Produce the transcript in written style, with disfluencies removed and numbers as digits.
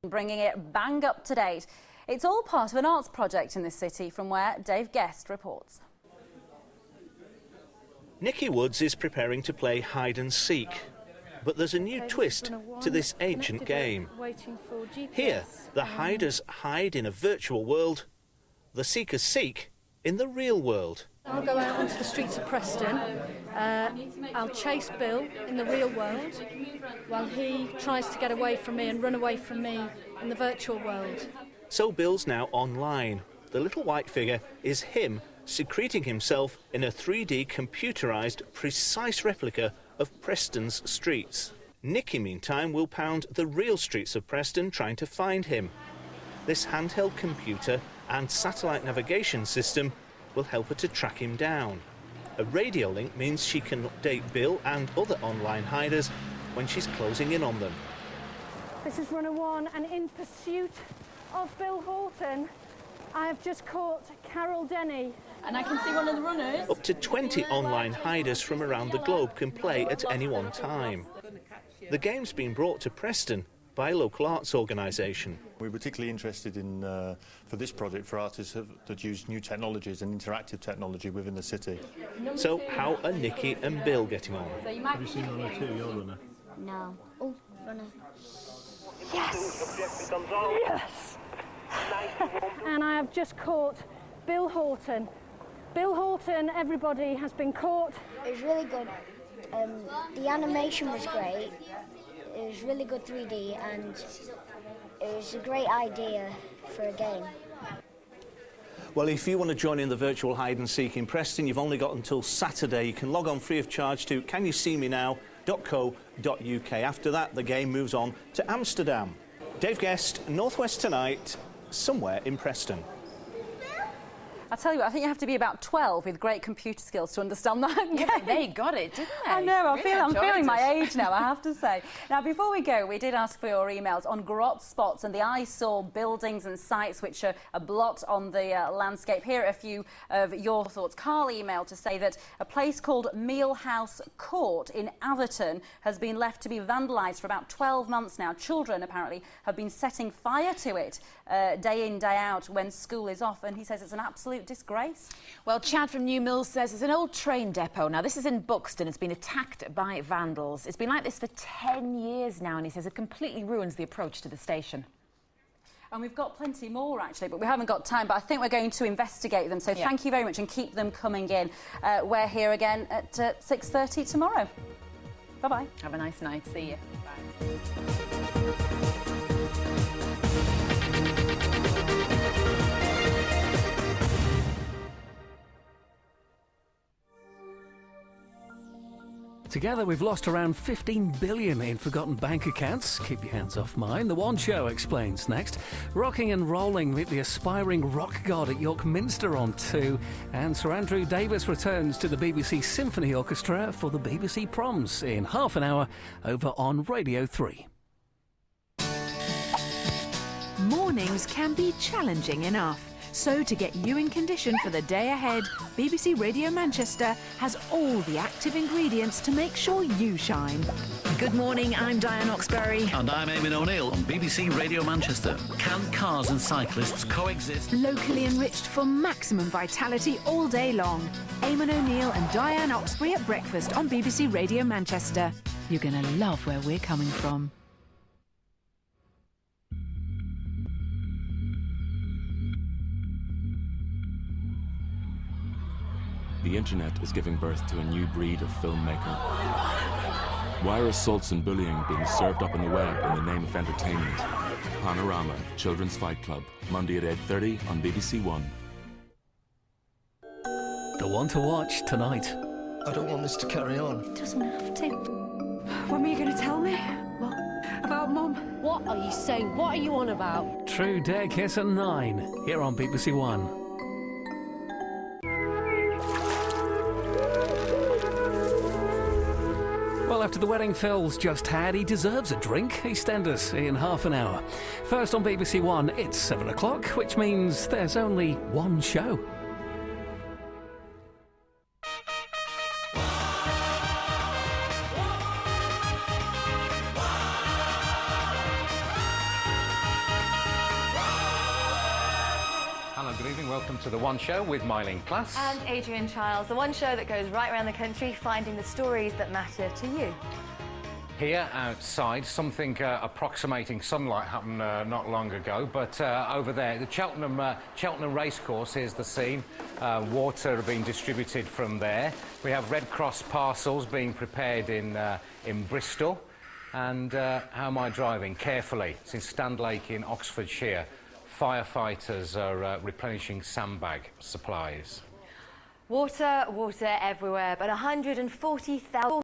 Bringing it bang up to date. It's all part of an arts project in this city, from where Dave Guest reports. Nikki Woods is preparing to play hide and seek, but there's a new twist to this ancient game. Here, the hiders hide in a virtual world, the seekers seek in the real world. I'll go out onto the streets of Preston. I'll chase Bill in the real world while he tries to get away from me and run away from me in the virtual world. So Bill's now online. The little white figure is him secreting himself in a 3D computerised, precise replica of Preston's streets. Nikki, meantime, will pound the real streets of Preston trying to find him. This handheld computer and satellite navigation system will help her to track him down. A radio link means she can update Bill and other online hiders when she's closing in on them. This is runner 1, and in pursuit of Bill Horton, I have just caught Carol Denny. And I can see one of the runners. Up to 20 online hiders from around the globe can play at any one time. The game's been brought to Preston by a local arts organisation. We're particularly interested in, for this project, for artists that use new technologies and interactive technology within the city. So how are Nikki and Bill getting on? Have you seen runner 2, your runner? No. Oh, runner. Yes! Yes! And I have just caught Bill Horton. Bill Horton, everybody, has been caught. It was really good. The animation was great. It was really good 3D, and it was a great idea for a game. Well, if you want to join in the virtual hide and seek in Preston, you've only got until Saturday. You can log on free of charge to canyouseemenow.co.uk. After that, the game moves on to Amsterdam. Dave Guest, Northwest Tonight, somewhere in Preston. I tell you what, I think you have to be about 12 with great computer skills to understand that game. Yeah, they got it, didn't they? I know, I'm feeling my it. age now, I have to say. Now, before we go, we did ask for your emails on grot spots and the eyesore buildings and sites which are blocked on the landscape. Here are a few of your thoughts. Carl emailed to say that a place called Meal House Court in Atherton has been left to be vandalised for about 12 months now. Children, apparently, have been setting fire to it day in, day out when school is off, and he says it's an absolute disgrace. Well, Chad from New Mills says it's an old train depot. Now, this is in Buxton. It's been attacked by vandals. It's been like this for 10 years now, and he says it completely ruins the approach to the station. And we've got plenty more, actually, but we haven't got time. But I think we're going to investigate them. So thank you very much and keep them coming in. We're here again at 6:30 tomorrow. Bye-bye. Have a nice night. See you. Bye. Together, we've lost around 15 billion in forgotten bank accounts. Keep your hands off mine. The One Show explains next. Rocking and rolling with the aspiring rock god at York Minster on 2. And Sir Andrew Davis returns to the BBC Symphony Orchestra for the BBC Proms in half an hour over on Radio 3. Mornings can be challenging enough. So to get you in condition for the day ahead, BBC Radio Manchester has all the active ingredients to make sure you shine. Good morning, I'm Diane Oxbury. And I'm Eamon O'Neill on BBC Radio Manchester. Can cars and cyclists coexist? Locally enriched for maximum vitality all day long. Eamon O'Neill and Diane Oxbury at breakfast on BBC Radio Manchester. You're going to love where we're coming from. The internet is giving birth to a new breed of filmmaker. Why are assaults and bullying being served up on the web in the name of entertainment? Panorama, Children's Fight Club, Monday at 8:30 on BBC One. The one to watch tonight. I don't want this to carry on. It doesn't have to. When were you going to tell me? What? About Mum? What are you saying? What are you on about? True Dare Kiss at 9, here on BBC One. Well, after the wedding Phil's just had, he deserves a drink. EastEnders in half an hour. First on BBC One, it's 7 o'clock, which means there's only one show. Hello, good evening. Welcome to The One Show with Mylene Class. And Adrian Childs, the one show that goes right around the country finding the stories that matter to you. Here outside, something approximating sunlight happened not long ago, but over there, the Cheltenham Racecourse, here's the scene. Water being distributed from there. We have Red Cross parcels being prepared in Bristol. And how am I driving? Carefully. It's in Standlake in Oxfordshire. Firefighters are replenishing sandbag supplies. Water, water everywhere, but 140,000